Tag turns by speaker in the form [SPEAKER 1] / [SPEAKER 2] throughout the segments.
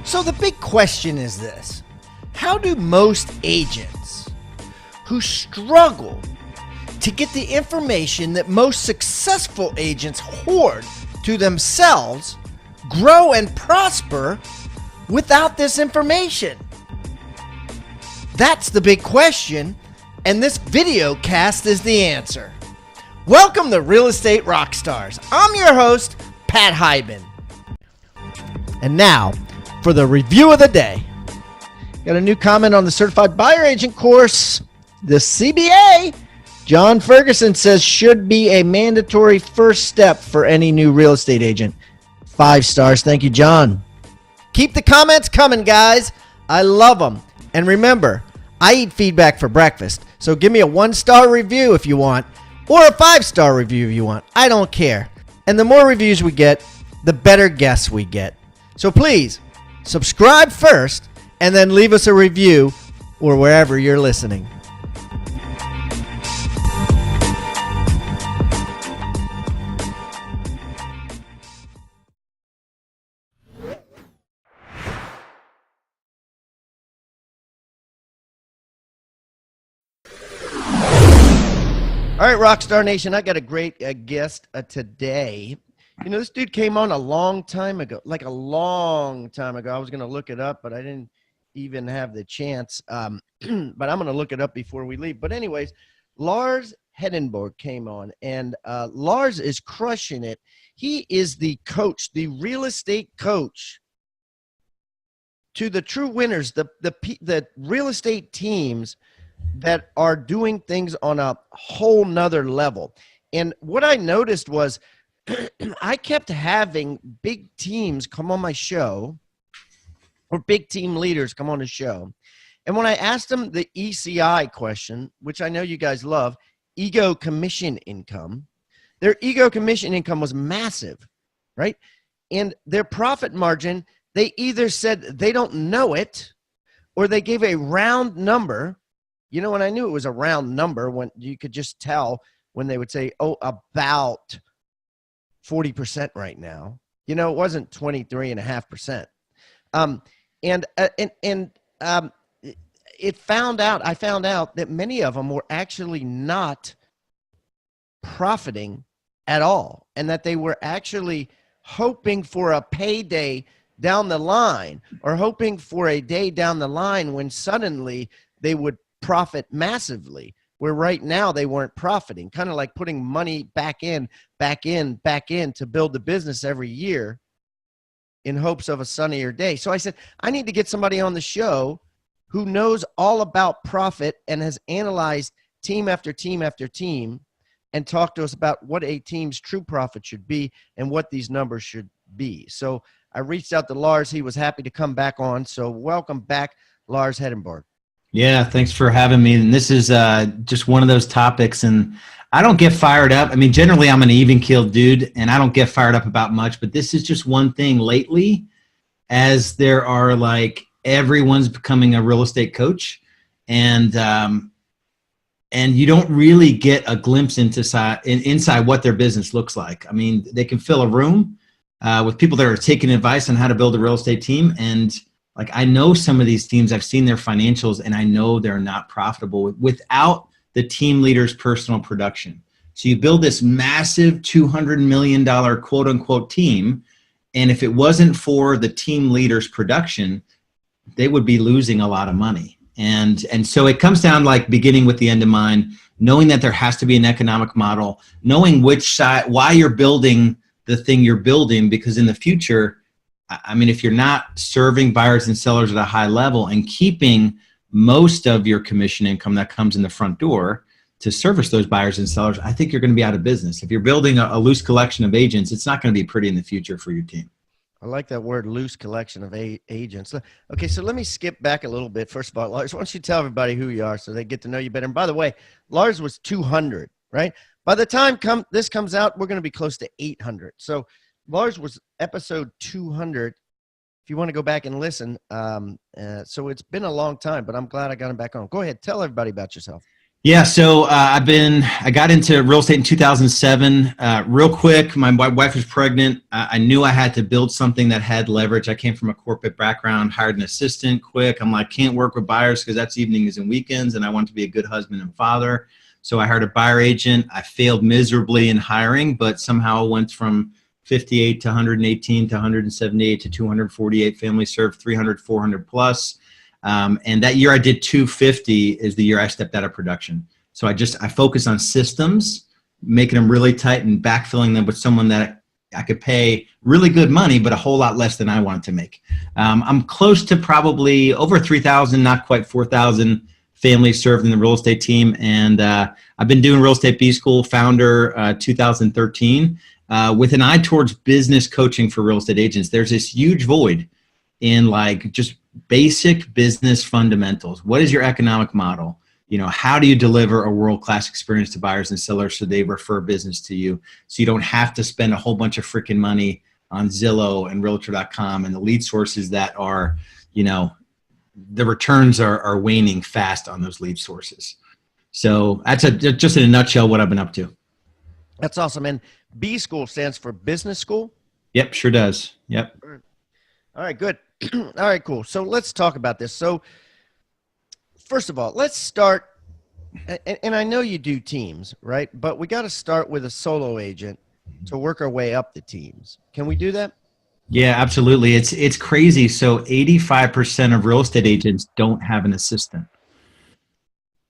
[SPEAKER 1] So the big question is this: how do most agents who struggle to get the information that most successful agents hoard to themselves grow and prosper without this information? That's the big question, and this video cast is the answer. Welcome to Real Estate Rockstars. I'm your host, Pat Heiden. And now, for the review of the day. Got a new comment on the Certified Buyer Agent course. The CBA, John Ferguson says, should be a mandatory first step for any new real estate agent. 5 stars. Thank you, John. Keep the comments coming, guys. I love them. And remember, I eat feedback for breakfast. So give me a 1-star review if you want, or a 5-star review if you want. I don't care. And the more reviews we get, the better guests we get. So please, subscribe first, and then leave us a review or wherever you're listening. All right, Rockstar Nation, I got a great guest today. You know, this dude came on a long time ago, like a long time ago. I was going to look it up, but I didn't even have the chance. But I'm going to look it up before we leave. But anyways, Lars Hedenborg came on, and Lars is crushing it. He is the coach, the real estate coach to the true winners, the real estate teams that are doing things on a whole nother level. And what I noticed was I kept having big teams come on my show, or big team leaders come on the show. And when I asked them the ECI question, which I know you guys love, ego commission income, their ego commission income was massive, right? And their profit margin, they either said they don't know it, or they gave a round number. You know, when I knew it was a round number, when you could just tell when they would say, oh, about 40% right now. You know, it wasn't 23.5%. I found out that many of them were actually not profiting at all, and that they were actually hoping for a payday down the line, or hoping for a day down the line when suddenly they would profit massively, where right now they weren't profiting, kind of like putting money back in to build the business every year in hopes of a sunnier day. So I said, I need to get somebody on the show who knows all about profit and has analyzed team after team after team and talk to us about what a team's true profit should be and what these numbers should be. So I reached out to Lars. He was happy to come back on. So welcome back, Lars Hedenborg.
[SPEAKER 2] Yeah, thanks for having me. And this is just one of those topics, and I don't get fired up. I mean, generally I'm an even-keeled dude, and I don't get fired up about much, but this is just one thing lately, as there are like everyone's becoming a real estate coach, and you don't really get a glimpse inside what their business looks like. I mean, they can fill a room with people that are taking advice on how to build a real estate team, and like, I know some of these teams, I've seen their financials, and I know they're not profitable without the team leader's personal production. So you build this massive $200 million quote unquote team, and if it wasn't for the team leader's production, they would be losing a lot of money. And so it comes down like beginning with the end in mind, knowing that there has to be an economic model, knowing which side, why you're building the thing you're building, because in the future, I mean, if you're not serving buyers and sellers at a high level and keeping most of your commission income that comes in the front door to service those buyers and sellers, I think you're going to be out of business. If you're building a loose collection of agents, it's not going to be pretty in the future for your team.
[SPEAKER 1] I like that word, loose collection of agents. Okay, so let me skip back a little bit. First of all, Lars, why don't you tell everybody who you are so they get to know you better? And by the way, Lars was 200, right? By the time this comes out, we're going to be close to 800. So Lars was episode 200, if you want to go back and listen. So it's been a long time, but I'm glad I got him back on. Go ahead. Tell everybody about yourself.
[SPEAKER 2] Yeah, so I got into real estate in 2007. Real quick, my wife was pregnant. I knew I had to build something that had leverage. I came from a corporate background, hired an assistant quick. I'm like, can't work with buyers because that's evenings and weekends, and I want to be a good husband and father. So I hired a buyer agent. I failed miserably in hiring, but somehow went from 58 to 118 to 178 to 248 families served, 300, 400 plus. And that year I did 250 is the year I stepped out of production. So I focused on systems, making them really tight and backfilling them with someone that I could pay really good money, but a whole lot less than I wanted to make. I'm close to probably over 3,000, not quite 4,000 families served in the real estate team. And I've been doing real estate B school, founder 2013, with an eye towards business coaching for real estate agents. There's this huge void in like just basic business fundamentals. What is your economic model? You know, how do you deliver a world-class experience to buyers and sellers so they refer business to you, so you don't have to spend a whole bunch of freaking money on Zillow and Realtor.com and the lead sources that are, you know, the returns are waning fast on those lead sources. So that's just in a nutshell what I've been up to.
[SPEAKER 1] That's awesome. And B school stands for business school?
[SPEAKER 2] Yep, sure does. Yep.
[SPEAKER 1] All right, good. All right, cool. So let's talk about this. So first of all, let's start, and I know you do teams, right? But we got to start with a solo agent to work our way up the teams. Can we do that?
[SPEAKER 2] Yeah, absolutely. It's crazy. So 85% of real estate agents don't have an assistant.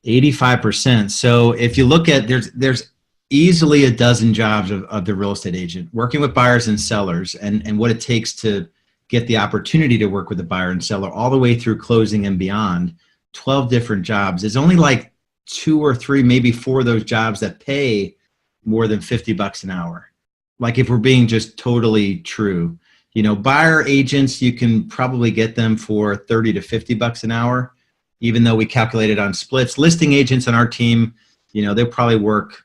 [SPEAKER 2] 85%. So if you look at, there's easily a dozen jobs of the real estate agent working with buyers and sellers, and what it takes to get the opportunity to work with the buyer and seller all the way through closing and beyond. 12 different jobs. There's only like 2 or 3, maybe 4 of those jobs that pay more than $50 an hour. Like if we're being just totally true, you know, buyer agents, you can probably get them for 30 to $50 an hour, even though we calculated on splits. Listing agents on our team, you know, they'll probably work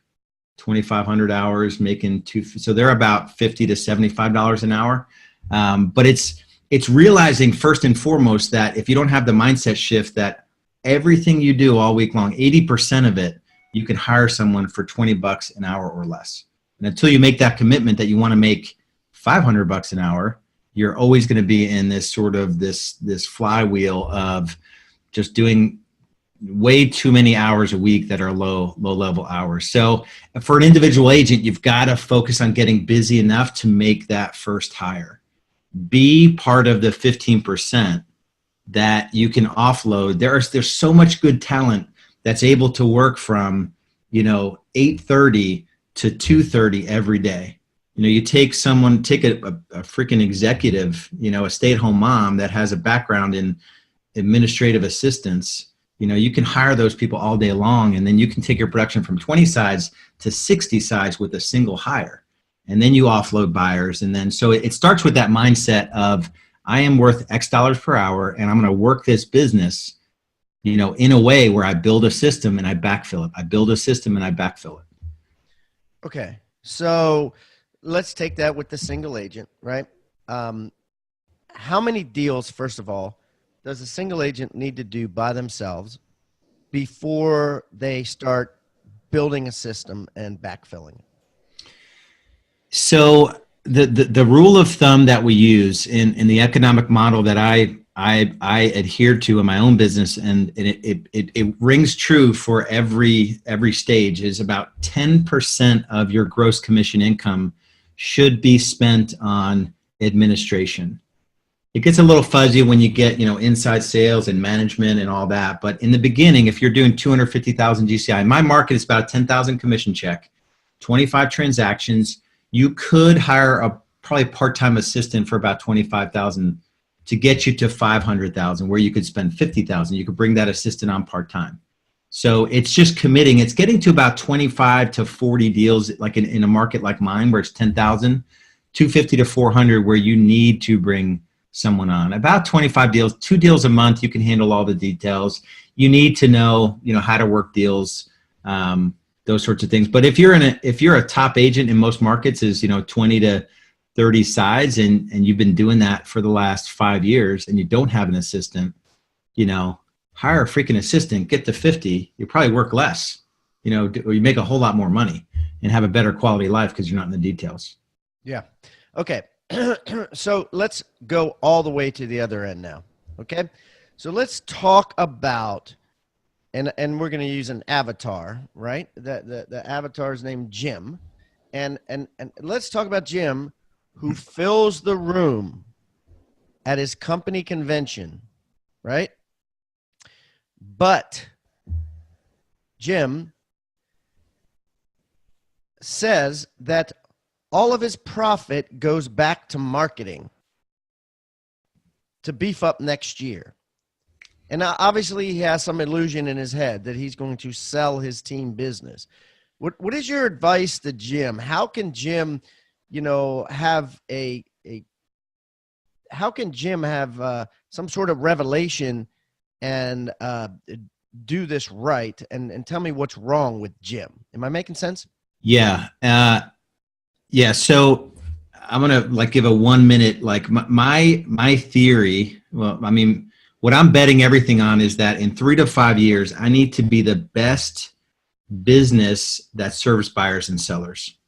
[SPEAKER 2] 2,500 hours making so they're about $50 to $75 an hour. But it's realizing first and foremost that if you don't have the mindset shift that everything you do all week long, 80% of it, you can hire someone for $20 an hour or less. And until you make that commitment that you want to make $500 an hour, you're always going to be in this sort of this flywheel of just doing way too many hours a week that are low level hours. So for an individual agent, you've got to focus on getting busy enough to make that first hire. Be part of the 15% that you can offload. There's so much good talent that's able to work from, you know, 8:30 to 2:30 every day. You know, you take a freaking executive, you know, a stay-at-home mom that has a background in administrative assistance. You know, you can hire those people all day long, and then you can take your production from 20 sides to 60 sides with a single hire. And then you offload buyers. And then, so it starts with that mindset of, I am worth X dollars per hour, and I'm going to work this business, you know, in a way where I build a system and I backfill it. I build a system and I backfill it.
[SPEAKER 1] Okay. So let's take that with the single agent, right? How many deals, first of all, does a single agent need to do by themselves before they start building a system and backfilling?
[SPEAKER 2] So the rule of thumb that we use in the economic model that I adhere to in my own business, and it rings true for every stage, is about 10% of your gross commission income should be spent on administration. It gets a little fuzzy when you get, you know, inside sales and management and all that. But in the beginning, if you're doing 250,000 GCI, my market is about a 10,000 commission check, 25 transactions. You could hire a probably part-time assistant for about 25,000 to get you to 500,000, where you could spend 50,000. You could bring that assistant on part-time. So it's just committing. It's getting to about 25 to 40 deals, like in a market like mine, where it's 10,000, 250 to 400, where you need to bring someone on. About 25 deals, 2 deals a month. You can handle all the details. You need to know, you know, how to work deals, those sorts of things. But if you're a top agent in most markets, is, you know, 20 to 30 sides, and you've been doing that for the last 5 years, and you don't have an assistant, you know, hire a freaking assistant, get to 50, you probably work less, or you make a whole lot more money and have a better quality of life because you're not in the details.
[SPEAKER 1] Yeah. Okay. So let's go all the way to the other end now. Okay. So let's talk about, and we're going to use an avatar, right? The avatar is named Jim. And let's talk about Jim, who fills the room at his company convention, right? But Jim says that all of his profit goes back to marketing to beef up next year. And obviously he has some illusion in his head that he's going to sell his team business. What is your advice to Jim? How can Jim, have how can Jim have some sort of revelation and do this right? And tell me what's wrong with Jim. Am I making sense?
[SPEAKER 2] Yeah. Yeah. So I'm going to give a 1 minute, my theory. Well, I mean, what I'm betting everything on is that in 3 to 5 years, I need to be the best business that serves buyers and sellers.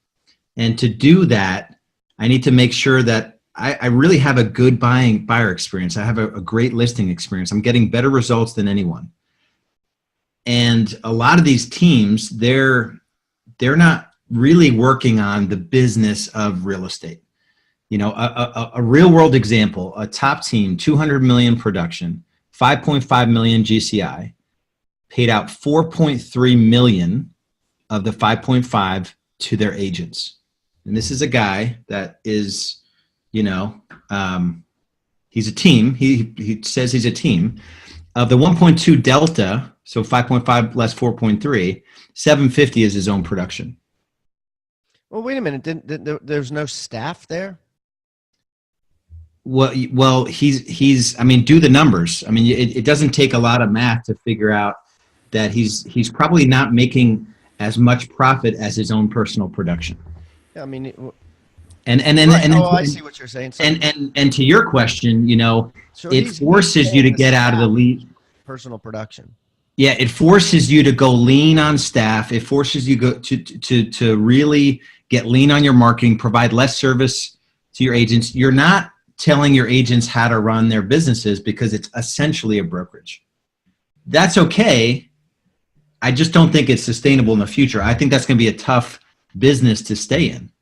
[SPEAKER 2] And to do that, I need to make sure that I really have a good buyer experience. I have a great listing experience. I'm getting better results than anyone. And a lot of these teams, they're not really working on the business of real estate. A real world example, a top team, 200 million production, 5.5 million GCI, paid out 4.3 million of the 5.5 to their agents. And this is a guy that is, he's a team. He says he's a team. Of the 1.2 delta, so 5.5 less 4.3, 750 is his own production.
[SPEAKER 1] Well, wait a minute. There's no staff there?
[SPEAKER 2] Well, he's. I mean, do the numbers. I mean, it doesn't take a lot of math to figure out that he's probably not making as much profit as his own personal production.
[SPEAKER 1] Yeah, I mean,
[SPEAKER 2] I
[SPEAKER 1] see what you're saying. So,
[SPEAKER 2] and to your question,
[SPEAKER 1] so
[SPEAKER 2] it forces you to get out of the lead.
[SPEAKER 1] Personal production.
[SPEAKER 2] Yeah, it forces you to go lean on staff. It forces you to really get lean on your marketing, provide less service to your agents. You're not telling your agents how to run their businesses because it's essentially a brokerage. That's okay. I just don't think it's sustainable in the future. I think that's going to be a tough business to stay in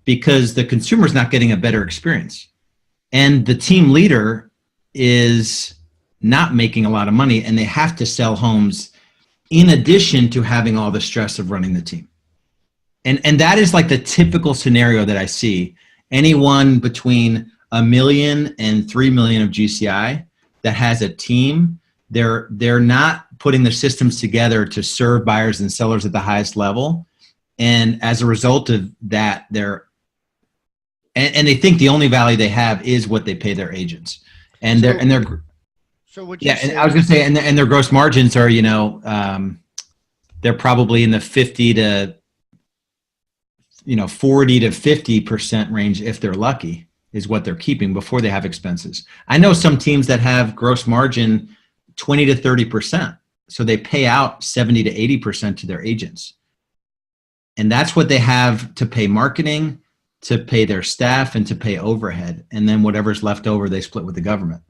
[SPEAKER 2] because the consumer's not getting a better experience. And the team leader is not making a lot of money and they have to sell homes in addition to having all the stress of running the team. And that is the typical scenario that I see. Anyone between $1 million and $3 million of GCI that has a team, they're not putting the systems together to serve buyers and sellers at the highest level. And as a result of that, they think the only value they have is what they pay their agents. And
[SPEAKER 1] so what
[SPEAKER 2] yeah, and I was going to say, and their gross margins are, they're probably in the 50 to 40 to 50% range if they're lucky, is what they're keeping before they have expenses. I know some teams that have gross margin 20 to 30%, so they pay out 70 to 80% to their agents, and that's what they have to pay marketing, to pay their staff, and to pay overhead, and then whatever's left over they split with the government.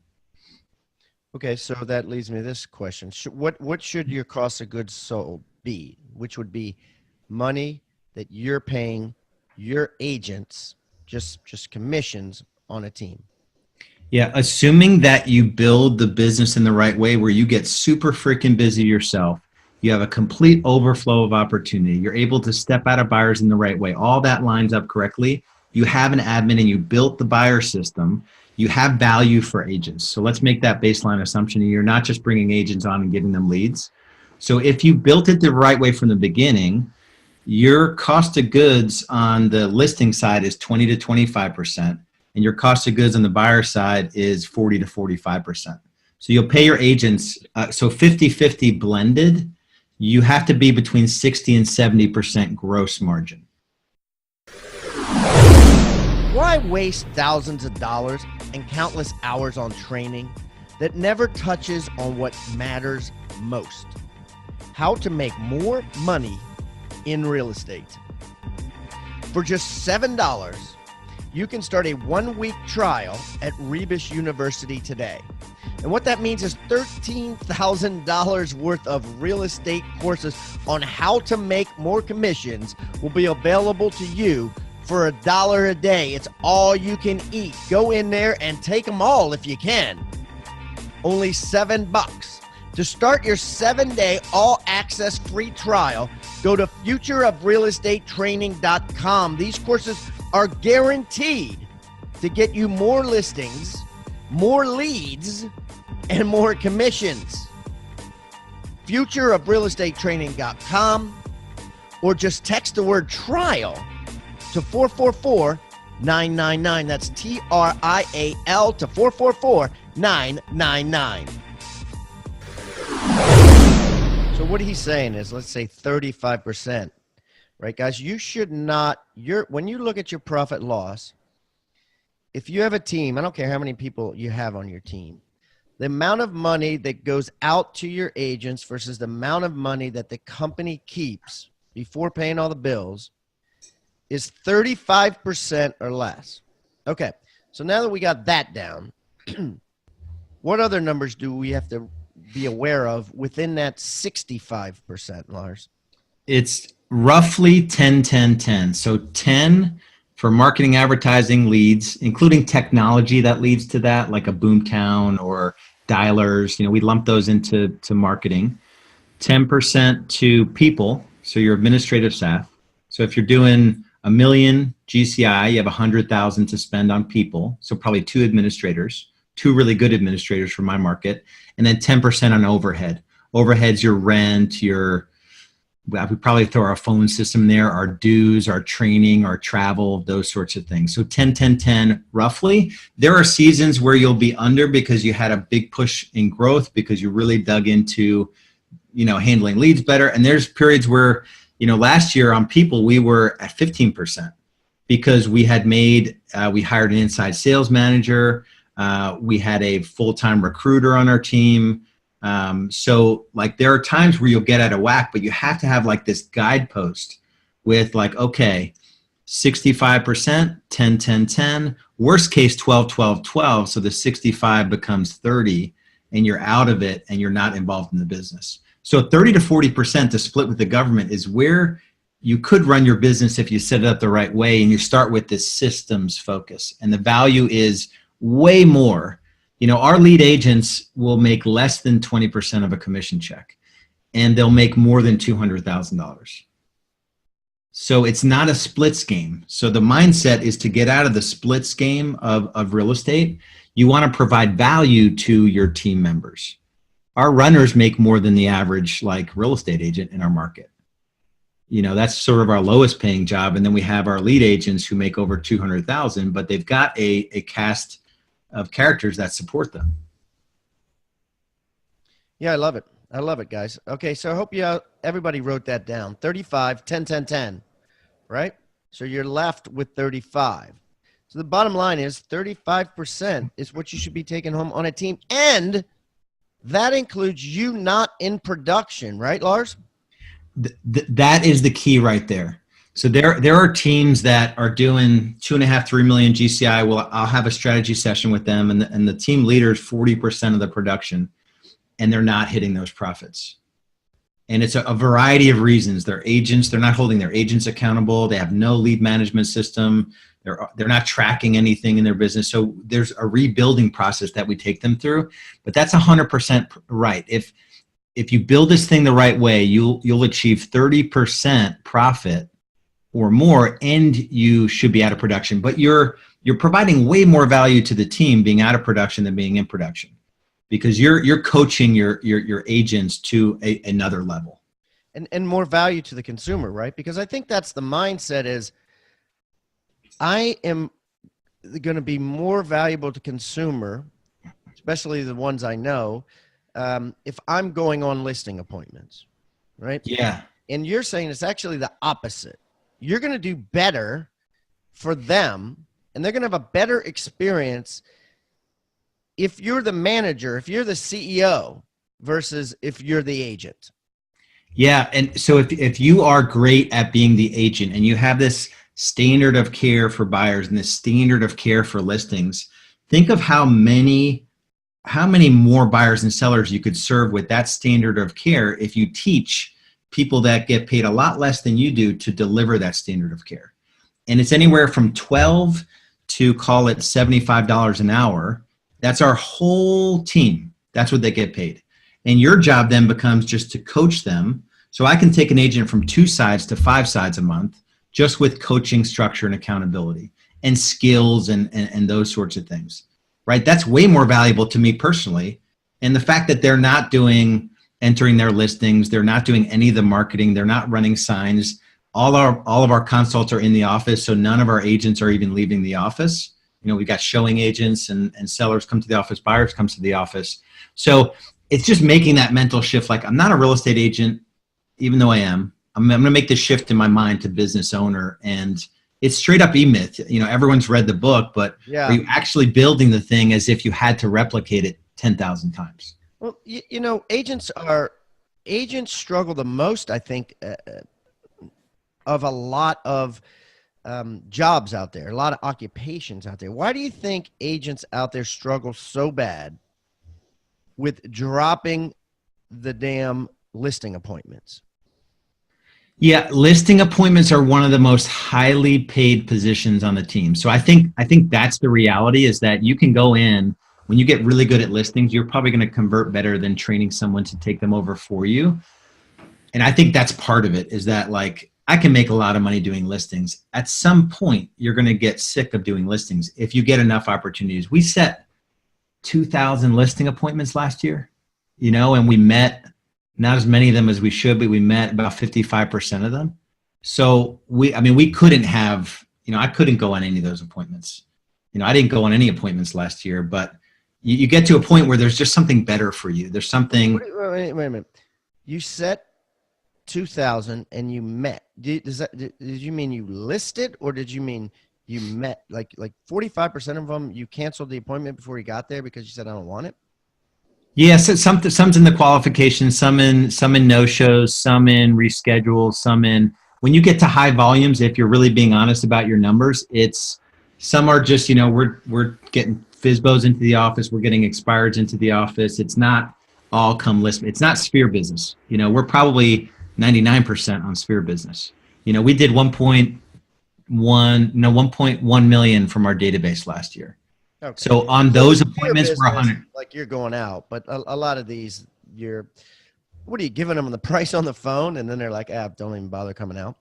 [SPEAKER 1] Okay, so that leads me to this question. What should your cost of goods sold be? Which would be money that you're paying your agents, just commissions on a team.
[SPEAKER 2] Yeah, assuming that you build the business in the right way where you get super freaking busy yourself, you have a complete overflow of opportunity, you're able to step out of buyers in the right way, all that lines up correctly, you have an admin and you built the buyer system, you have value for agents. So let's make that baseline assumption. You're not just bringing agents on and giving them leads. So if you built it the right way from the beginning, your cost of goods on the listing side is 20 to 25%, and your cost of goods on the buyer side is 40 to 45%. So you'll pay your agents, so 50-50 blended, you have to be between 60 and 70% gross margin.
[SPEAKER 1] Why waste thousands of dollars and countless hours on training that never touches on what matters most: how to make more money in real estate. For just $7, you can start a 1-week trial at Rebus University today. And what that means is $13,000 worth of real estate courses on how to make more commissions will be available to you for $1 a day. It's all you can eat. Go in there and take them all if you can. Only $7. To start your 7-day all-access free trial, go to futureofrealestatetraining.com. These courses are guaranteed to get you more listings, more leads, and more commissions. Futureofrealestatetraining.com, or just text the word trial to 444-999. That's TRIAL to 444-999. So what he's saying is, let's say 35%, right, guys? You should not, when you look at your profit loss, if you have a team, I don't care how many people you have on your team, the amount of money that goes out to your agents versus the amount of money that the company keeps before paying all the bills is 35% or less. Okay, so now that we got that down, what other numbers do we have to be aware of within that 65%, Lars?
[SPEAKER 2] It's roughly 10, 10, 10. So 10 for marketing, advertising, leads, including technology that leads to that, like a Boomtown or dialers. We lump those into marketing. 10% to people, so your administrative staff. So if you're doing $1 million GCI, you have 100,000 to spend on people. So probably 2 administrators, 2 really good administrators for my market, and then 10% on overhead. Overhead's your rent, we probably throw our phone system there, our dues, our training, our travel, those sorts of things. So 10, 10, 10, roughly. There are seasons where you'll be under because you had a big push in growth because you really dug into, handling leads better. And there's periods where, last year on people, we were at 15% because we had we hired an inside sales manager. We had a full-time recruiter on our team. So there are times where you'll get out of whack, but you have to have this guidepost with okay, 65%, 10, 10, 10, worst case 12, 12, 12. So the 65 becomes 30 and you're out of it and you're not involved in the business. So 30 to 40% to split with the government is where you could run your business if you set it up the right way and you start with this systems focus. And the value is way more. Our lead agents will make less than 20% of a commission check, and they'll make more than $200,000. So it's not a splits game. So the mindset is to get out of the splits game of real estate. You want to provide value to your team members. Our runners make more than the average real estate agent in our market. That's sort of our lowest paying job. And then we have our lead agents who make over 200,000, but they've got a cast of characters that support them.
[SPEAKER 1] Yeah, I love it. I love it, guys. Okay, so I hope everybody wrote that down. 35, 10, 10, 10, right? So you're left with 35. So the bottom line is 35% is what you should be taking home on a team. And that includes you not in production, right, Lars?
[SPEAKER 2] That is the key right there. So there are teams that are doing 2.5, 3 million GCI. Well, I'll have a strategy session with them, and the team leader is 40% of the production, and they're not hitting those profits. And it's a variety of reasons. They're agents. They're not holding their agents accountable. They have no lead management system. They're not tracking anything in their business. So there's a rebuilding process that we take them through. But that's 100% right. If you build this thing the right way, you'll achieve 30% profit or more, and you should be out of production. But you're providing way more value to the team being out of production than being in production, because you're coaching your agents to another level.
[SPEAKER 1] And more value to the consumer, right? Because I think that's the mindset is, I am going to be more valuable to consumer, especially the ones I know, if I'm going on listing appointments, right?
[SPEAKER 2] Yeah.
[SPEAKER 1] And you're saying it's actually the opposite. You're going to do better for them, and they're going to have a better experience if you're the manager, if you're the CEO versus if you're the agent?
[SPEAKER 2] Yeah. And so if you are great at being the agent and you have this standard of care for buyers and this standard of care for listings, think of how many more buyers and sellers you could serve with that standard of care if you teach people that get paid a lot less than you do to deliver that standard of care. And it's anywhere from 12 to call it $75 an hour. That's our whole team. That's what they get paid. And your job then becomes just to coach them. So I can take an agent from 2 sides to 5 sides a month just with coaching, structure, and accountability and skills and those sorts of things, right? That's way more valuable to me personally. And the fact that they're not entering their listings, they're not doing any of the marketing, they're not running signs. All of our consults are in the office, so none of our agents are even leaving the office. You know, we got showing agents and sellers come to the office, buyers comes to the office. So it's just making that mental shift. Like, I'm not a real estate agent, even though I am. I'm going to make this shift in my mind to business owner. And it's straight up E-Myth. You know, everyone's read the book, but are you actually building the thing as if you had to replicate it 10,000 times?
[SPEAKER 1] Well, you know, agents struggle the most, I think, of a lot of jobs out there, a lot of occupations out there. Why do you think agents out there struggle so bad with dropping the damn listing appointments?
[SPEAKER 2] Yeah, listing appointments are one of the most highly paid positions on the team. So I think that's the reality, is that you can go in when you get really good at listings, you're probably going to convert better than training someone to take them over for you. And I think that's part of it, is that, like, I can make a lot of money doing listings. At some point, you're going to get sick of doing listings if you get enough opportunities. We set 2,000 listing appointments last year, you know, and we met not as many of them as we should, but we met about 55% of them. So we couldn't have, you know, I couldn't go on any of those appointments. You know, I didn't go on any appointments last year, but you get to a point where there's just something better for you. There's something.
[SPEAKER 1] Wait a minute. You set 2,000 and you met. Did you mean you listed, or did you mean you met? Like 45% of them, you canceled the appointment before you got there because you said, I don't want it?
[SPEAKER 2] Yes, some's in the qualifications, some in no-shows, some in reschedules, some in, when you get to high volumes, if you're really being honest about your numbers, some are just, you know, we're getting FSBOs into the office, we're getting expireds into the office. It's not all come list. It's not sphere business. You know, we're probably 99% on sphere business. You know, we did 1.1 million from our database last year. Okay. So on those appointments, we're 100.
[SPEAKER 1] Like, you're going out, but a lot of these, what are you giving them the price on the phone, and then they're like, don't even bother coming out?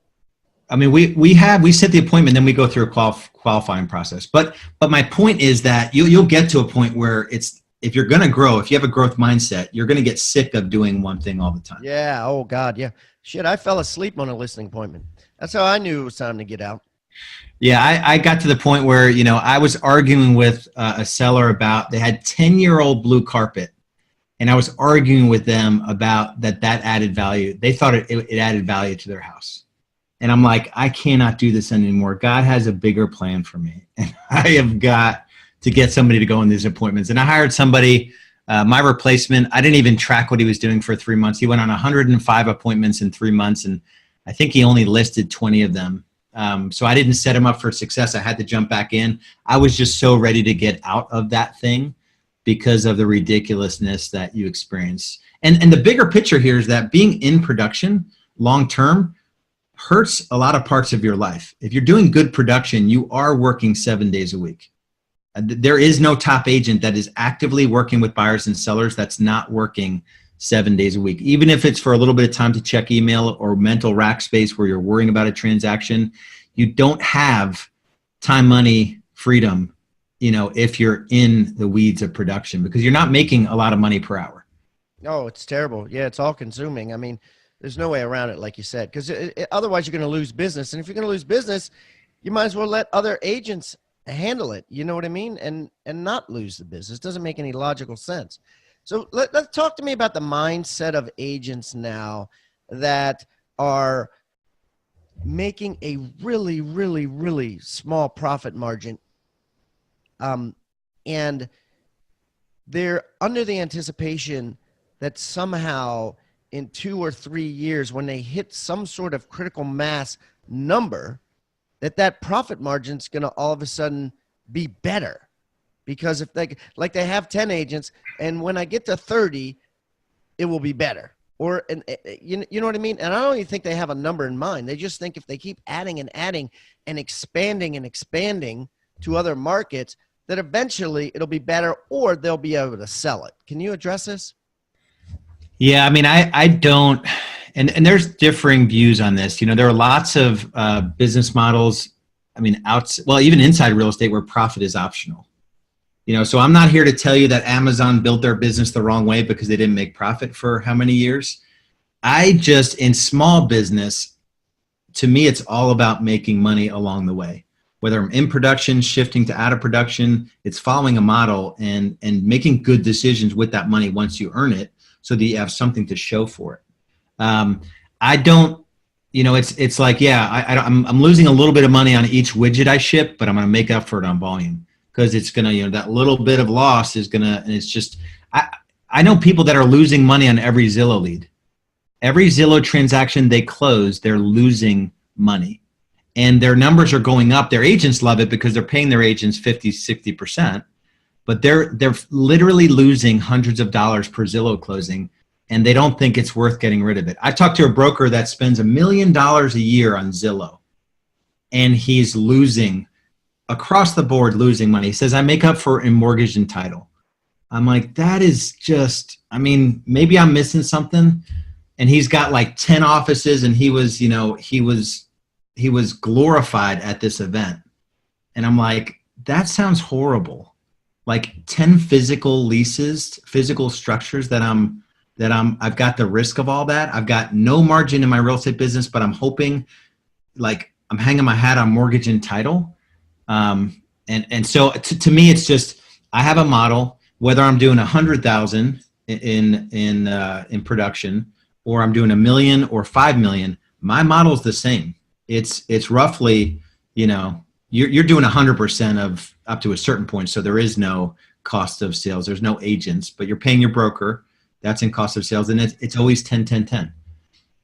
[SPEAKER 2] I mean, we set the appointment, then we go through a qualifying process. But my point is that you'll get to a point where if you're going to grow, if you have a growth mindset, you're going to get sick of doing one thing all the time.
[SPEAKER 1] Yeah. Oh God. Yeah. Shit. I fell asleep on a listing appointment. That's how I knew it was time to get out.
[SPEAKER 2] Yeah, I got to the point where, you know, I was arguing with a seller about, they had 10-year-old blue carpet, and I was arguing with them about that added value. They thought it added value to their house. And I'm like, I cannot do this anymore. God has a bigger plan for me, and I have got to get somebody to go on these appointments. And I hired somebody, my replacement. I didn't even track what he was doing for 3 months. He went on 105 appointments in 3 months, and I think he only listed 20 of them. So I didn't set him up for success. I had to jump back in. I was just so ready to get out of that thing because of the ridiculousness that you experience. And the bigger picture here is that being in production long-term hurts a lot of parts of your life. If you're doing good production, you are working 7 days a week. There is no top agent that is actively working with buyers and sellers that's not working 7 days a week. Even if it's for a little bit of time to check email or mental rack space where you're worrying about a transaction, you don't have time, money, freedom, you know, if you're in the weeds of production, because you're not making a lot of money per hour.
[SPEAKER 1] Oh, it's terrible. Yeah, it's all consuming. I mean, there's no way around it, like you said, because otherwise you're going to lose business. And if you're going to lose business, you might as well let other agents handle it. You know what I mean? And not lose the business. It doesn't make any logical sense. So let's talk to me about the mindset of agents now that are making a really, really, really small profit margin. And they're under the anticipation that somehow in 2 or 3 years, when they hit some sort of critical mass number, that profit margin's going to all of a sudden be better. Because if they have 10 agents, and when I get to 30, it will be better. Or, you know what I mean? And I don't even think they have a number in mind. They just think if they keep adding and adding and expanding to other markets, that eventually it'll be better, or they'll be able to sell it. Can you address this?
[SPEAKER 2] Yeah, I mean, I don't, and there's differing views on this. You know, there are lots of business models, I mean, even inside real estate where profit is optional. You know, so I'm not here to tell you that Amazon built their business the wrong way because they didn't make profit for how many years. In small business, to me, it's all about making money along the way. Whether I'm in production, shifting to out of production, it's following a model and making good decisions with that money once you earn it, so that you have something to show for it. I don't, you know, it's like, yeah, I'm losing a little bit of money on each widget I ship, but I'm going to make up for it on volume, because it's going to, you know, that little bit of loss is going to, and it's just, I know people that are losing money on every Zillow lead. Every Zillow transaction they close, they're losing money. And their numbers are going up. Their agents love it because they're paying their agents 50, 60%. But they're literally losing hundreds of dollars per Zillow closing, and they don't think it's worth getting rid of it. I talked to a broker that spends $1 million a year on Zillow, and he's losing, across the board, losing money. He says, I make up for in mortgage and title. I'm like, that is just, I mean, maybe I'm missing something. And he's got like 10 offices, and he was, you know, he was glorified at this event. And I'm like, that sounds horrible. Like 10 physical leases, physical structures I've got the risk of all that. I've got no margin in my real estate business, but I'm hoping, like, I'm hanging my hat on mortgage and title. And so to me, it's just, I have a model, whether I'm doing 100,000 in production, or I'm doing $1 million or 5 million, my model is the same. It's roughly, you know, you're doing 100% of up to a certain point. So there is no cost of sales. There's no agents, but you're paying your broker. That's in cost of sales. And it's always 10, 10, 10.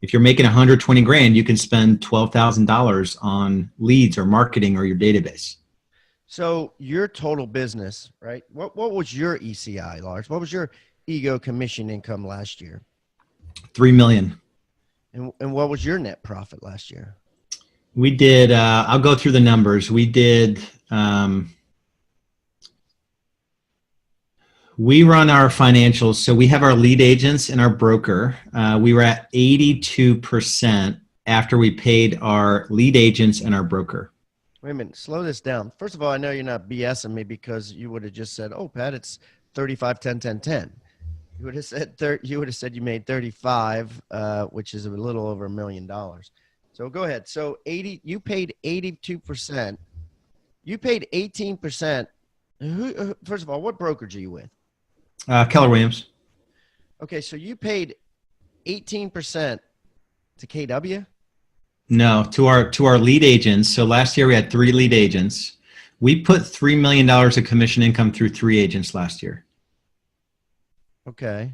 [SPEAKER 2] If you're making 120 grand, you can spend $12,000 on leads or marketing or your database.
[SPEAKER 1] So your total business, right? What was your ECI, Lars? What was your ego commission income last year?
[SPEAKER 2] 3 million.
[SPEAKER 1] And what was your net profit last year?
[SPEAKER 2] We did, I'll go through the numbers. We did, we run our financials. So we have our lead agents and our broker. We were at 82% after we paid our lead agents and our broker.
[SPEAKER 1] Wait a minute, slow this down. First of all, I know you're not BSing me, because you would have just said, oh, Pat, it's 35, 10, 10, 10. You would have said you made 35, which is a little over $1 million. So go ahead. So you paid 82%. You paid 18%. First of all, what brokerage are you with?
[SPEAKER 2] Keller Williams.
[SPEAKER 1] Okay, so you paid 18% to KW?
[SPEAKER 2] No, to our lead agents. So last year we had 3 lead agents. We put $3 million of commission income through 3 agents last year.
[SPEAKER 1] Okay.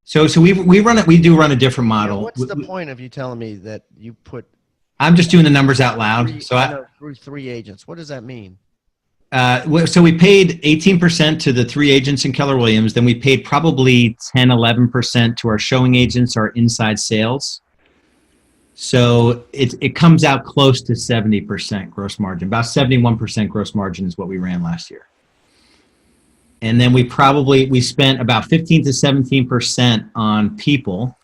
[SPEAKER 2] So we do run a different model.
[SPEAKER 1] Yeah, what's the point of you telling me that you put?
[SPEAKER 2] I'm just doing the numbers out loud.
[SPEAKER 1] Through 3 agents. What does that mean?
[SPEAKER 2] So we paid 18% to the 3 agents in Keller Williams. Then we paid probably 10, 11% to our showing agents, our inside sales. So it comes out close to 70% gross margin. About 71% gross margin is what we ran last year. And then we spent about 15 to 17% on people.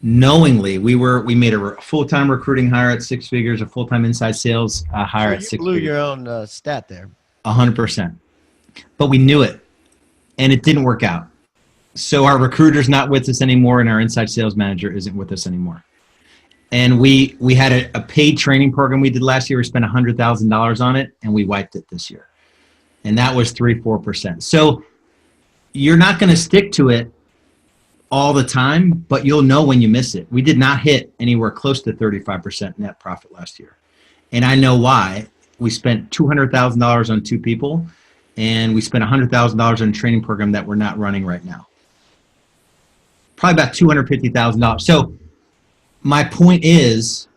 [SPEAKER 2] Knowingly, we made a full-time recruiting hire at 6 figures, a full-time inside sales hire at 6 figures.
[SPEAKER 1] You blew your own stat there.
[SPEAKER 2] 100%. But we knew it, and it didn't work out. So our recruiter's not with us anymore, and our inside sales manager isn't with us anymore. And we had a paid training program we did last year. We spent $100,000 on it, and we wiped it this year. And that was 3-4%. So you're not going to stick to it all the time, but you'll know when you miss it. We did not hit anywhere close to 35% net profit last year. And I know why. We spent $200,000 on 2 people, and we spent $100,000 on a training program that we're not running right now. Probably about $250,000. So my point is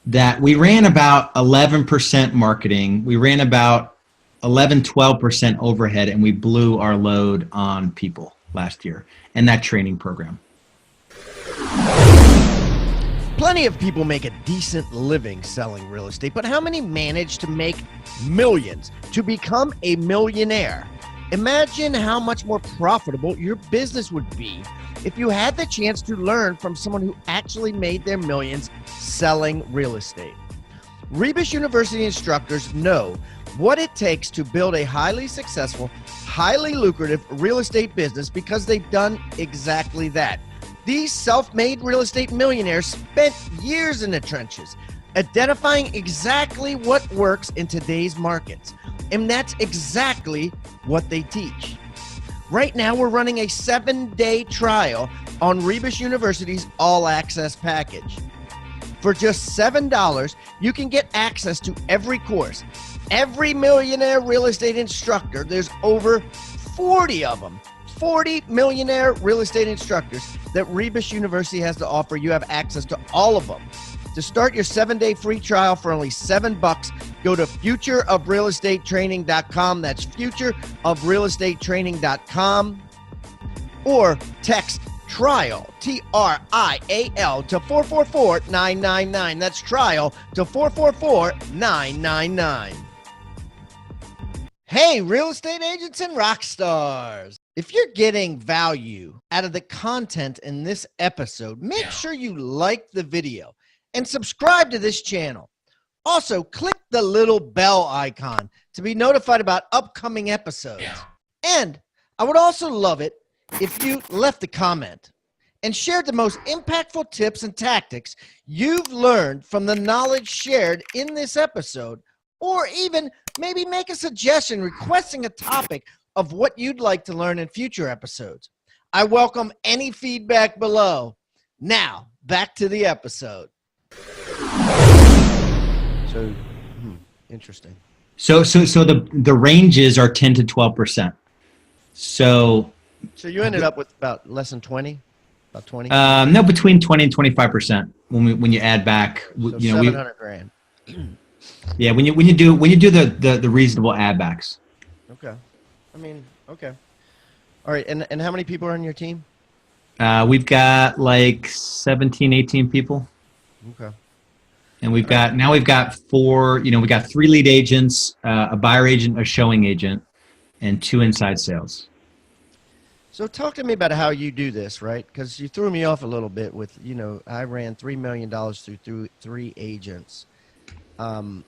[SPEAKER 2] that we ran about 11% marketing. We ran about 11, 12% overhead, and we blew our load on people last year and that training program.
[SPEAKER 1] Plenty of people make a decent living selling real estate, but how many manage to make millions to become a millionaire? Imagine how much more profitable your business would be if you had the chance to learn from someone who actually made their millions selling real estate. Rebus University instructors know what it takes to build a highly successful, highly lucrative real estate business because they've done exactly that. These self-made real estate millionaires spent years in the trenches, identifying exactly what works in today's markets. And that's exactly what they teach. Right now, we're running a 7-day trial on Rebus University's All Access package. For just $7, you can get access to every course. Every millionaire real estate instructor, there's over 40 of them. 40 millionaire real estate instructors that Rebus University has to offer. You have access to all of them. To start your 7-day free trial for only $7, go to futureofrealestatetraining.com. That's futureofrealestatetraining.com, or text trial, TRIAL, to 444-999. That's trial to 444-999. Hey, real estate agents and rock stars. If you're getting value out of the content in this episode, make sure you like the video and subscribe to this channel. Also, click the little bell icon to be notified about upcoming episodes. And I would also love it if you left a comment and shared the most impactful tips and tactics you've learned from the knowledge shared in this episode, or even maybe make a suggestion requesting a topic of what you'd like to learn in future episodes. I welcome any feedback below. Now, back to the episode. So, interesting.
[SPEAKER 2] So the ranges are 10 to 12%. So
[SPEAKER 1] you ended up with about less than 20, about 20.
[SPEAKER 2] No, between 20 and 25% when you add back.
[SPEAKER 1] So you know, $700,000.
[SPEAKER 2] Yeah, when you do the reasonable add backs.
[SPEAKER 1] Okay. I mean, okay. All right, and how many people are on your team?
[SPEAKER 2] We've got like 17, 18 people.
[SPEAKER 1] Okay.
[SPEAKER 2] And we've got 4, we got 3 lead agents, a buyer agent, a showing agent, and 2 inside sales.
[SPEAKER 1] So talk to me about how you do this, right? Because you threw me off a little bit with, I ran $3 million through 3 agents. What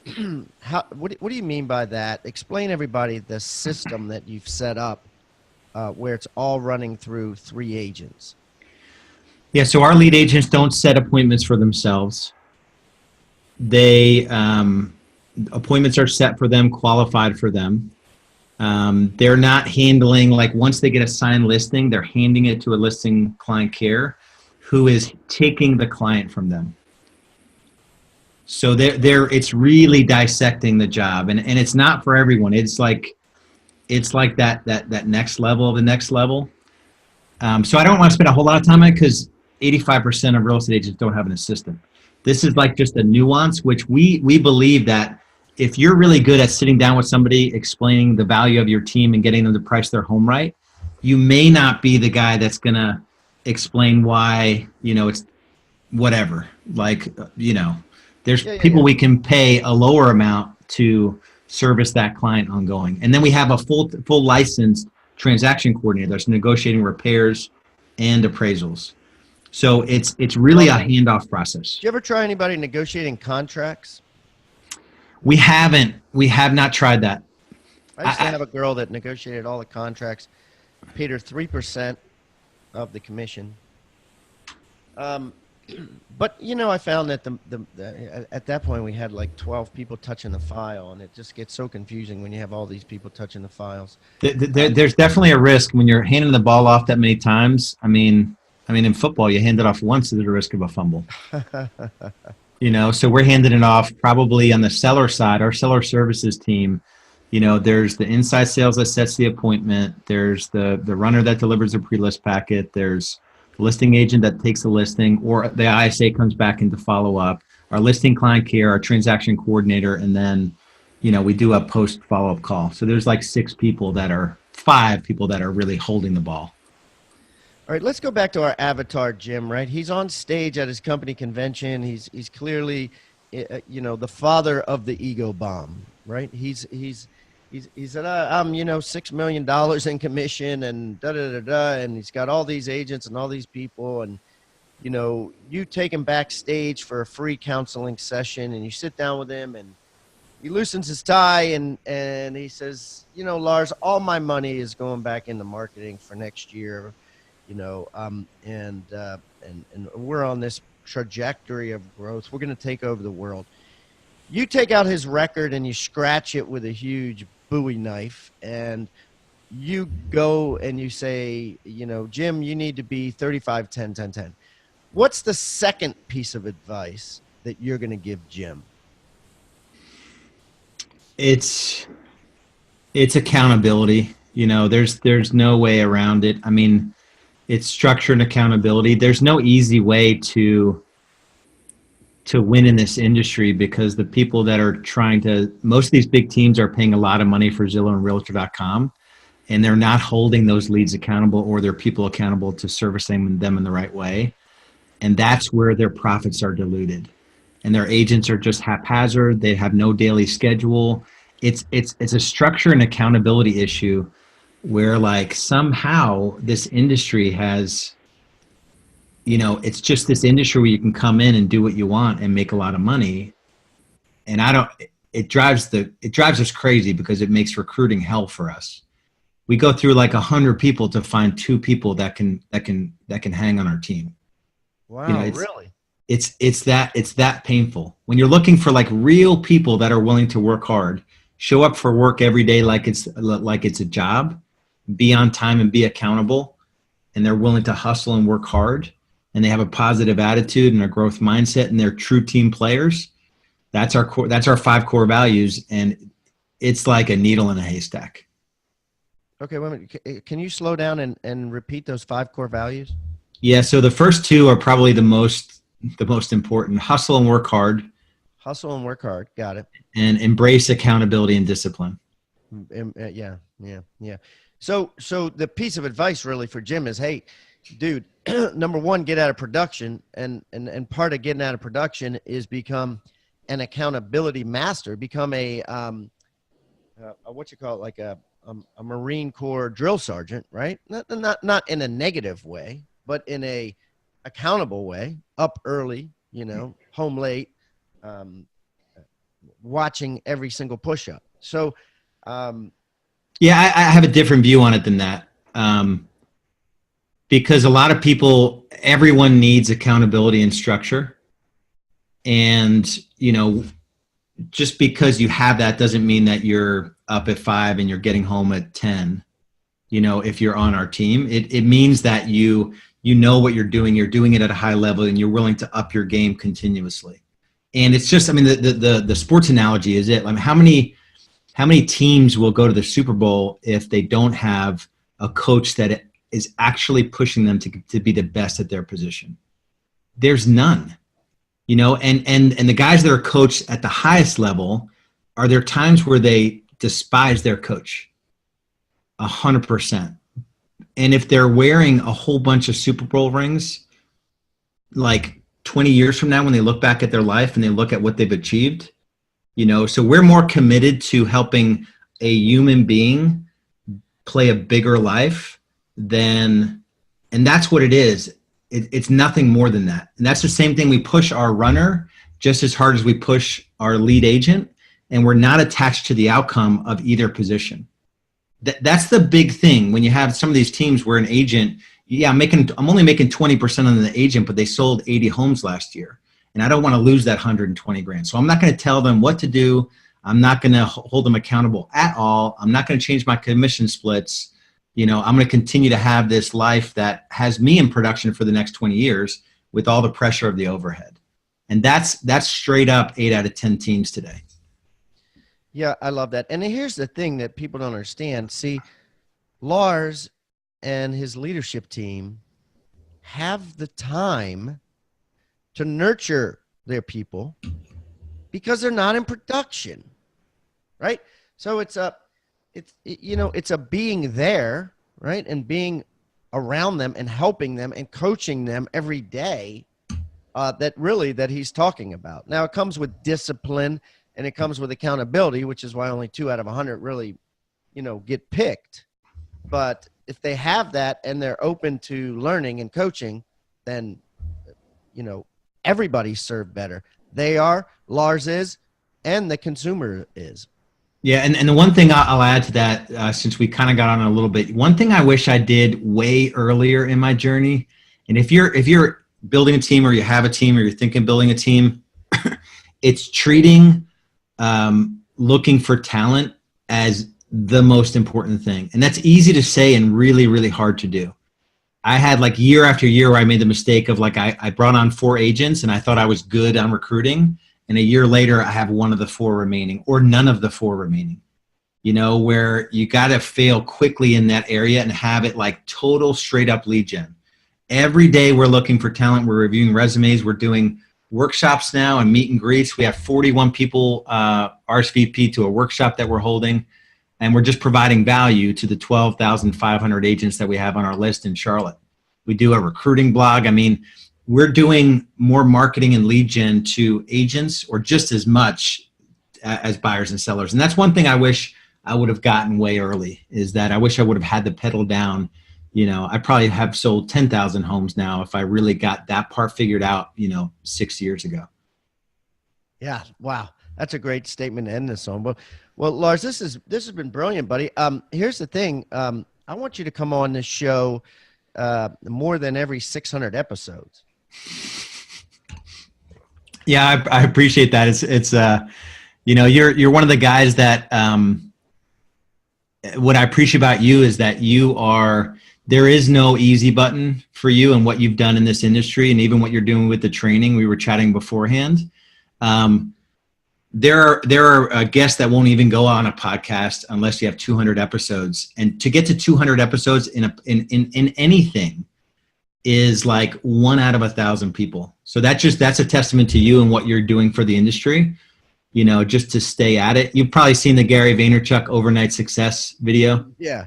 [SPEAKER 1] do you mean by that? Explain everybody the system that you've set up where it's all running through 3 agents.
[SPEAKER 2] Yeah, so our lead agents don't set appointments for themselves. They appointments are set for them, qualified for them. They're not handling, like, once they get a signed listing, they're handing it to a listing client care who is taking the client from them. So it's really dissecting the job, and it's not for everyone. It's like that next level of the next level. So I don't want to spend a whole lot of time on it because 85% of real estate agents don't have an assistant. This is like just a nuance, which we believe that if you're really good at sitting down with somebody, explaining the value of your team and getting them to price their home right, you may not be the guy that's gonna explain why, it's whatever. Like, there's people we can pay a lower amount to service that client ongoing. And then we have a full licensed transaction coordinator that's negotiating repairs and appraisals. So it's really a handoff process.
[SPEAKER 1] Did you ever try anybody negotiating contracts?
[SPEAKER 2] We have not tried that.
[SPEAKER 1] I used to have a girl that negotiated all the contracts, paid her 3% of the commission. But I found that at that point we had like 12 people touching the file, and it just gets so confusing when you have all these people touching the files.
[SPEAKER 2] There's definitely a risk when you're handing the ball off that many times. I mean, in football, you hand it off once, there's a risk of a fumble. So we're handing it off probably on the seller side. Our seller services team There's the inside sales that sets the appointment. There's the runner that delivers the pre-list packet. There's the listing agent that takes the listing, or the ISA comes back in to follow up. Our listing client care, our transaction coordinator, and then, we do a post follow-up call. So there's like five people that are really holding the ball.
[SPEAKER 1] All right, let's go back to our avatar, Jim, right? He's on stage at his company convention. He's clearly, the father of the ego bomb, right? He said, I'm, $6 million in commission and and he's got all these agents and all these people. And, you take him backstage for a free counseling session and you sit down with him and he loosens his tie and he says, Lars, all my money is going back into marketing for next year, and we're on this trajectory of growth. We're going to take over the world. You take out his record and you scratch it with a huge Bowie knife and you go and you say, Jim, you need to be 35, 10, 10, 10. What's the second piece of advice that you're going to give Jim?
[SPEAKER 2] It's accountability. There's no way around it. I mean, it's structure and accountability. There's no easy way to win in this industry, because the people that are most of these big teams are paying a lot of money for Zillow and Realtor.com, and they're not holding those leads accountable or their people accountable to servicing them in the right way. And that's where their profits are diluted. And their agents are just haphazard. They have no daily schedule. It's a structure and accountability issue where, like, somehow this industry has, it's just this industry where you can come in and do what you want and make a lot of money. And it drives us crazy because it makes recruiting hell for us. We go through like 100 people to find 2 people that can hang on our team.
[SPEAKER 1] Wow, really?
[SPEAKER 2] It's that painful. When you're looking for like real people that are willing to work hard, show up for work every day like it's a job, be on time and be accountable, and they're willing to hustle and work hard, and they have a positive attitude and a growth mindset, and they're true team players. That's our 5 core values, and it's like a needle in a haystack.
[SPEAKER 1] Okay, wait a minute. Can you slow down and repeat those 5 core values?
[SPEAKER 2] Yeah, so the first 2 are probably the most important. Hustle and work hard.
[SPEAKER 1] Hustle and work hard. Got it.
[SPEAKER 2] And embrace accountability and discipline.
[SPEAKER 1] Yeah. So the piece of advice really for Jim is, hey, dude, number 1, get out of production. And part of getting out of production is become an accountability master, become a like a Marine Corps drill sergeant, right? Not in a negative way, but in a accountable way, up early, home late, watching every single push-up. So,
[SPEAKER 2] yeah, I have a different view on it than that. Because a lot of people, everyone needs accountability and structure. And, just because you have that doesn't mean that you're up at 5 and you're getting home at 10. If you're on our team, it means that you what you're doing it at a high level, and you're willing to up your game continuously. And it's just, the sports analogy is it. How many teams will go to the Super Bowl if they don't have a coach that is actually pushing them to be the best at their position? There's none. And the guys that are coached at the highest level, are there times where they despise their coach? 100%. And if they're wearing a whole bunch of Super Bowl rings, like 20 years from now, when they look back at their life and they look at what they've achieved, so we're more committed to helping a human being play a bigger life and that's what it is. It's nothing more than that. And that's the same thing. We push our runner just as hard as we push our lead agent, and we're not attached to the outcome of either position. That's the big thing when you have some of these teams where an agent, I'm only making 20% on the agent, but they sold 80 homes last year, and I don't want to lose that 120 grand. So I'm not going to tell them what to do. I'm not going to hold them accountable at all. I'm not going to change my commission splits. I'm going to continue to have this life that has me in production for the next 20 years with all the pressure of the overhead. And that's straight up 8 out of 10 teams today.
[SPEAKER 1] Yeah, I love that. And here's the thing that people don't understand. See, Lars and his leadership team have the time to nurture their people because they're not in production, right? So it's a being there, right? And being around them and helping them and coaching them every day that he's talking about. Now it comes with discipline and it comes with accountability, which is why only 2 out of 100 really, get picked. But if they have that and they're open to learning and coaching, then, everybody's served better. They are, Lars is, and the consumer is.
[SPEAKER 2] Yeah, and the one thing I'll add to that, since we kind of got on a little bit, one thing I wish I did way earlier in my journey, and if you're building a team or you have a team or you're thinking building a team, it's treating looking for talent as the most important thing. And that's easy to say and really, really hard to do. I had like year after year where I made the mistake of like, I brought on 4 agents and I thought I was good on recruiting. And a year later, I have one of the 4 remaining or none of the 4 remaining, where you got to fail quickly in that area and have it like total straight up lead gen. Every day we're looking for talent. We're reviewing resumes. We're doing workshops now and meet and greets. We have 41 people RSVP to a workshop that we're holding. And we're just providing value to the 12,500 agents that we have on our list in Charlotte. We do a recruiting blog. I mean, we're doing more marketing and lead gen to agents or just as much as buyers and sellers. And that's one thing I wish I would have gotten way early, is that I wish I would have had the pedal down. I probably have sold 10,000 homes now if I really got that part figured out, 6 years ago.
[SPEAKER 1] Yeah. Wow. That's a great statement to end this on. Well, Lars, this has been brilliant, buddy. Here's the thing. I want you to come on this show more than every 600 episodes.
[SPEAKER 2] Yeah, I appreciate that. It's you're one of the guys that what I appreciate about you is that there is no easy button for you and what you've done in this industry, and even what you're doing with the training. We were chatting beforehand. There are guests that won't even go on a podcast unless you have 200 episodes, and to get to 200 episodes in anything is like 1 out of 1,000 people. So that's a testament to you and what you're doing for the industry. Just to stay at it. You've probably seen the Gary Vaynerchuk overnight success video. Yeah.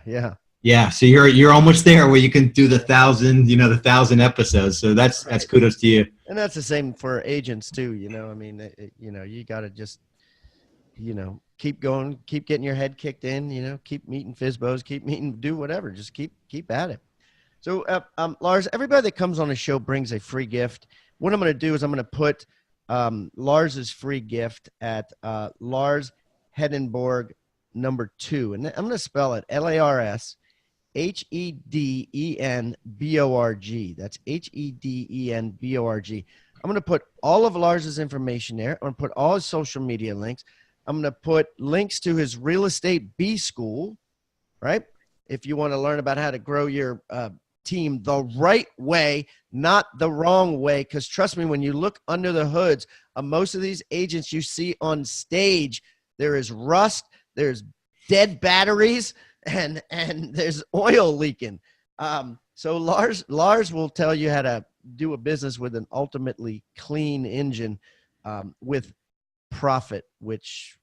[SPEAKER 2] So you're almost there where you can do the 1,000 episodes. So that's kudos to you.
[SPEAKER 1] And that's the same for agents too. I mean, you got to just, keep going, keep getting your head kicked in, keep meeting FSBOs, keep meeting, do whatever, just keep at it. So, Lars, everybody that comes on the show brings a free gift. What I'm going to do is I'm going to put Lars's free gift at Lars Hedenborg #2. And I'm going to spell it LARS HEDENBORG. That's HEDENBORG. I'm going to put all of Lars's information there. I'm going to put all his social media links. I'm going to put links to his real estate B school, right? If you want to learn about how to grow your team the right way, not the wrong way. Because trust me, when you look under the hoods of most of these agents you see on stage, there is rust, there's dead batteries, and there's oil leaking. So Lars will tell you how to do a business with an ultimately clean engine with profit, which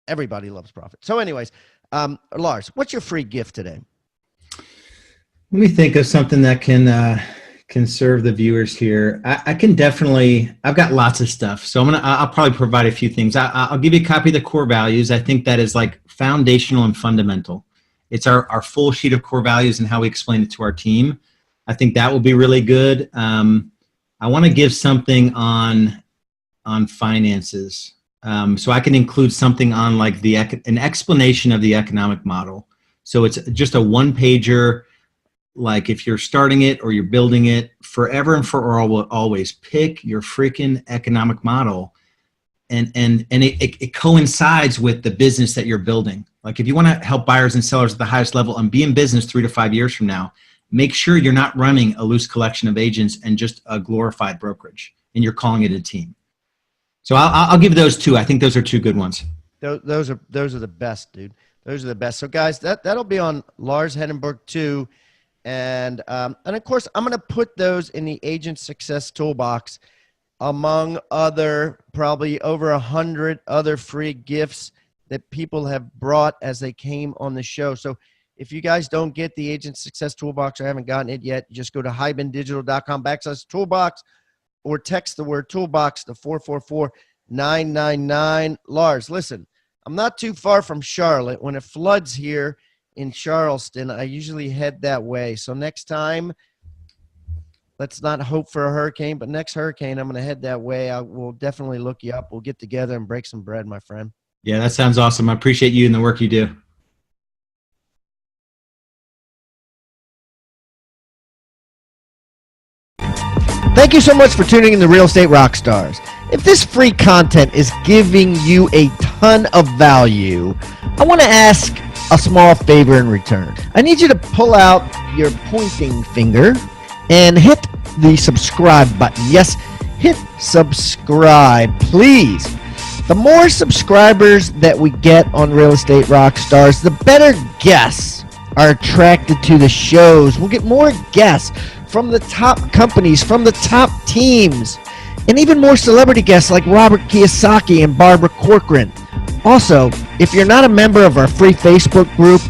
[SPEAKER 1] everybody loves profit. So anyways, Lars, what's your free gift today?
[SPEAKER 2] Let me think of something that can serve the viewers here. I can definitely, I've got lots of stuff. So I'll probably provide a few things. I'll give you a copy of the core values. I think that is like foundational and fundamental. It's our full sheet of core values and how we explain it to our team. I think that will be really good. I want to give something on finances. So I can include something on like an explanation of the economic model. So it's just a one-pager. Like if you're starting it or you're building it, forever and for all, always pick your freaking economic model, and it coincides with the business that you're building. Like if you want to help buyers and sellers at the highest level and be in business 3 to 5 years from now, make sure you're not running a loose collection of agents and just a glorified brokerage, and you're calling it a team. So I'll give those two. I think those are two good ones.
[SPEAKER 1] Those are the best, dude. Those are the best. So guys, that'll be on Lars Hedenborg 2. And of course, I'm going to put those in the Agent Success Toolbox among other, probably over 100 other free gifts that people have brought as they came on the show. So if you guys don't get the Agent Success Toolbox or haven't gotten it yet, just go to hibandigital.com/toolbox or text the word toolbox to 444-999. Lars, listen, I'm not too far from Charlotte. When it floods here in Charleston, I usually head that way. So next time, let's not hope for a hurricane, but next hurricane, I'm going to head that way. I will definitely look you up. We'll get together and break some bread, my friend.
[SPEAKER 2] Yeah, that sounds awesome. I appreciate you and the work you do.
[SPEAKER 1] Thank you so much for tuning in to Real Estate Rockstars. If this free content is giving you a ton of value, I want to ask a small favor in return. I need you to pull out your pointing finger and hit the subscribe button. Yes, hit subscribe, please. The more subscribers that we get on Real Estate Rockstars, the better guests are attracted to the shows. We'll get more guests from the top companies, from the top teams, and even more celebrity guests like Robert Kiyosaki and Barbara Corcoran. Also, if you're not a member of our free Facebook group,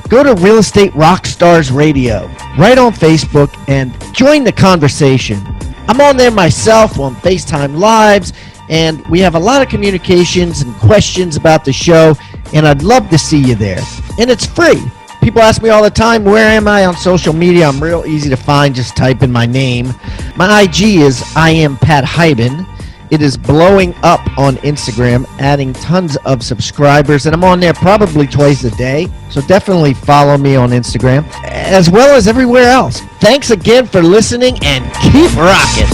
[SPEAKER 1] go to Real Estate Rockstars Radio right on Facebook and join the conversation. I'm on there myself on FaceTime Lives, and we have a lot of communications and questions about the show, and I'd love to see you there. And it's free. People ask me all the time, where am I on social media? I'm real easy to find. Just type in my name. My IG is I am Pat Hyben. It is blowing up on Instagram, adding tons of subscribers, and I'm on there probably twice a day. So definitely follow me on Instagram, as well as everywhere else. Thanks again for listening, and keep rocking.